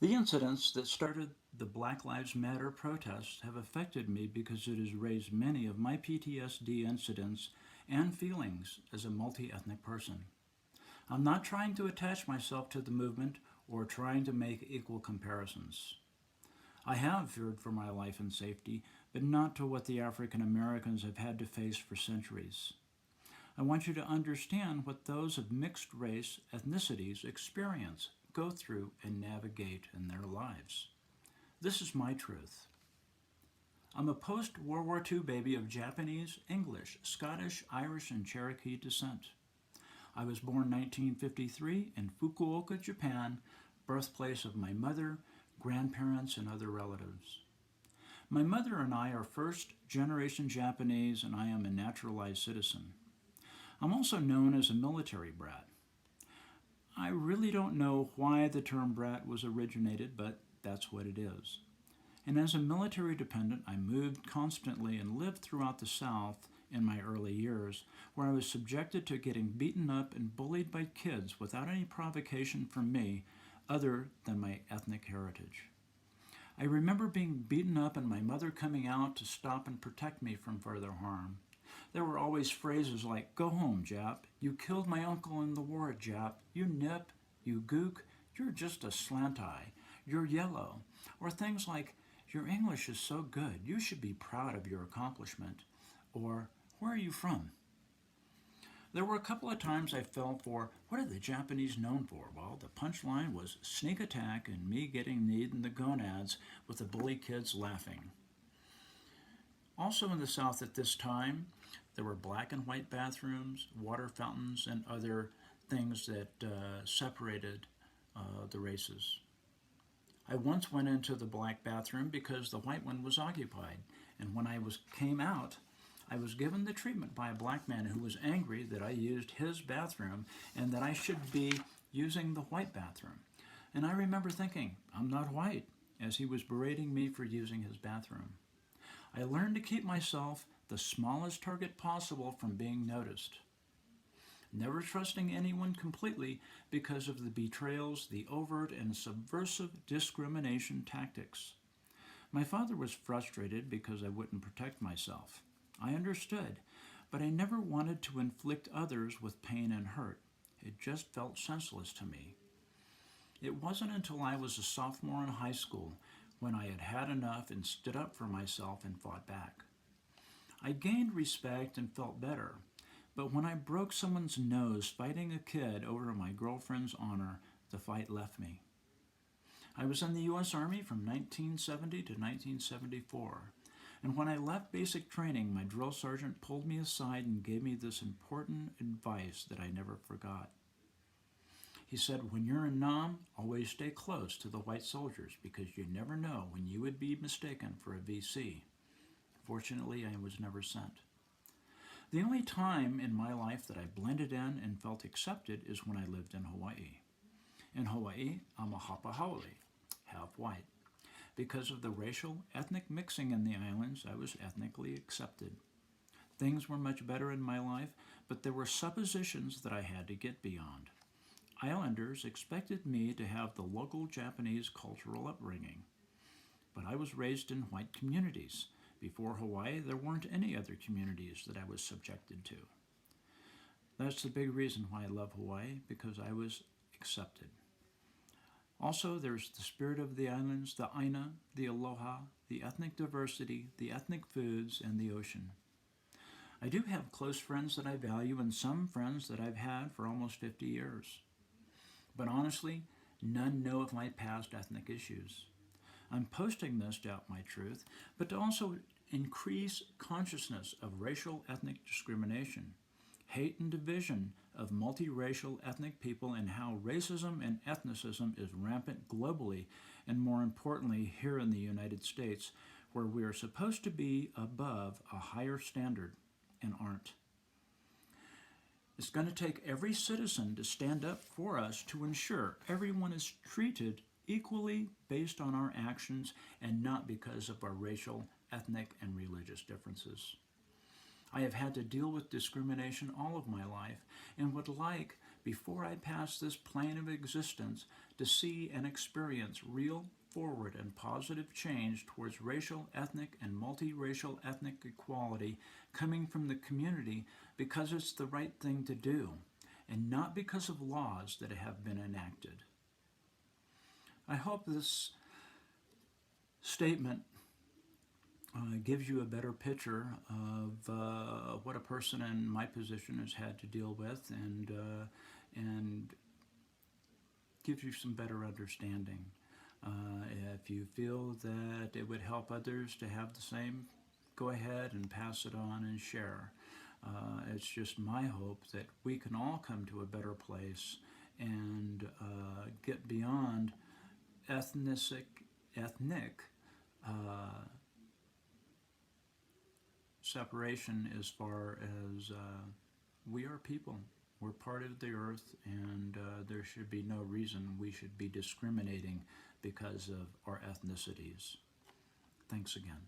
The incidents that started the Black Lives Matter protests have affected me because it has raised many of my PTSD incidents and feelings as a multi ethnic person. I'm not trying to attach myself to the movement or trying to make equal comparisons. I have feared for my life and safety, but not to what the African Americans have had to face for centuries. I want you to understand what those of mixed race ethnicities experience, go through, and navigate in their lives. This is my truth. I'm a post World War II baby of Japanese, English, Scottish, Irish, and Cherokee descent. I was born 1953 in Fukuoka, Japan, birthplace of my mother, grandparents, and other relatives. My mother and I are first generation Japanese, and I am a naturalized citizen. I'm also known as a military brat. I really don't know why the term brat was originated, but that's what it is. And as a military dependent, I moved constantly and lived throughout the South in my early years, where I was subjected to getting beaten up and bullied by kids without any provocation from me other than my ethnic heritage. I remember being beaten up and my mother coming out to stop and protect me from further harm. There were always phrases like, "Go home, Jap. You killed my uncle in the war, Jap. You nip. You gook. You're just a slant eye. You're yellow." Or things like, "Your English is so good. You should be proud of your accomplishment." Or, "Where are you from?" There were a couple of times I fell for, "What are the Japanese known for?" Well, the punchline was sneak attack and me getting kneed in the gonads with the bully kids laughing. Also in the South at this time, there were black and white bathrooms, water fountains, and other things that separated the races. I once went into the black bathroom because the white one was occupied, and when came out, I was given the treatment by a black man who was angry that I used his bathroom and that I should be using the white bathroom. And I remember thinking, "I'm not white," as he was berating me for using his bathroom. I learned to keep myself the smallest target possible from being noticed. Never trusting anyone completely because of the betrayals, the overt and subversive discrimination tactics. My father was frustrated because I wouldn't protect myself. I understood, but I never wanted to inflict others with pain and hurt. It just felt senseless to me. It wasn't until I was a sophomore in high school when I had had enough and stood up for myself and fought back. I gained respect and felt better, but when I broke someone's nose fighting a kid over my girlfriend's honor, the fight left me. I was in the U.S. Army from 1970 to 1974, and when I left basic training, my drill sergeant pulled me aside and gave me this important advice that I never forgot. He said, "When you're in Nam, always stay close to the white soldiers because you never know when you would be mistaken for a VC. Fortunately, I was never sent. The only time in my life that I blended in and felt accepted is when I lived in Hawaii. In Hawaii, I'm a Hapahaole, half white. Because of the racial, ethnic mixing in the islands, I was ethnically accepted. Things were much better in my life, but there were suppositions that I had to get beyond. Islanders expected me to have the local Japanese cultural upbringing, but I was raised in white communities. Before Hawaii, there weren't any other communities that I was subjected to. That's the big reason why I love Hawaii, because I was accepted. Also, there's the spirit of the islands, the aina, the aloha, the ethnic diversity, the ethnic foods, and the ocean. I do have close friends that I value and some friends that I've had for almost 50 years. But honestly, none know of my past ethnic issues. I'm posting this to out my truth, but to also increase consciousness of racial ethnic discrimination, hate and division of multiracial ethnic people, and how racism and ethnicism is rampant globally, and more importantly here in the United States, where we are supposed to be above a higher standard and aren't. It's going to take every citizen to stand up for us to ensure everyone is treated equally based on our actions and not because of our racial, ethnic, and religious differences. I have had to deal with discrimination all of my life and would like before I pass this plane of existence to see and experience real, forward, and positive change towards racial, ethnic, and multiracial ethnic equality coming from the community because it's the right thing to do, and not because of laws that have been enacted. I hope this statement gives you a better picture of what a person in my position has had to deal with, and gives you some better understanding. If you feel that it would help others to have the same, go ahead and pass it on and share. It's just my hope that we can all come to a better place and get beyond ethnic separation as far as we are people. We're part of the earth, and there should be no reason we should be discriminating because of our ethnicities. Thanks again.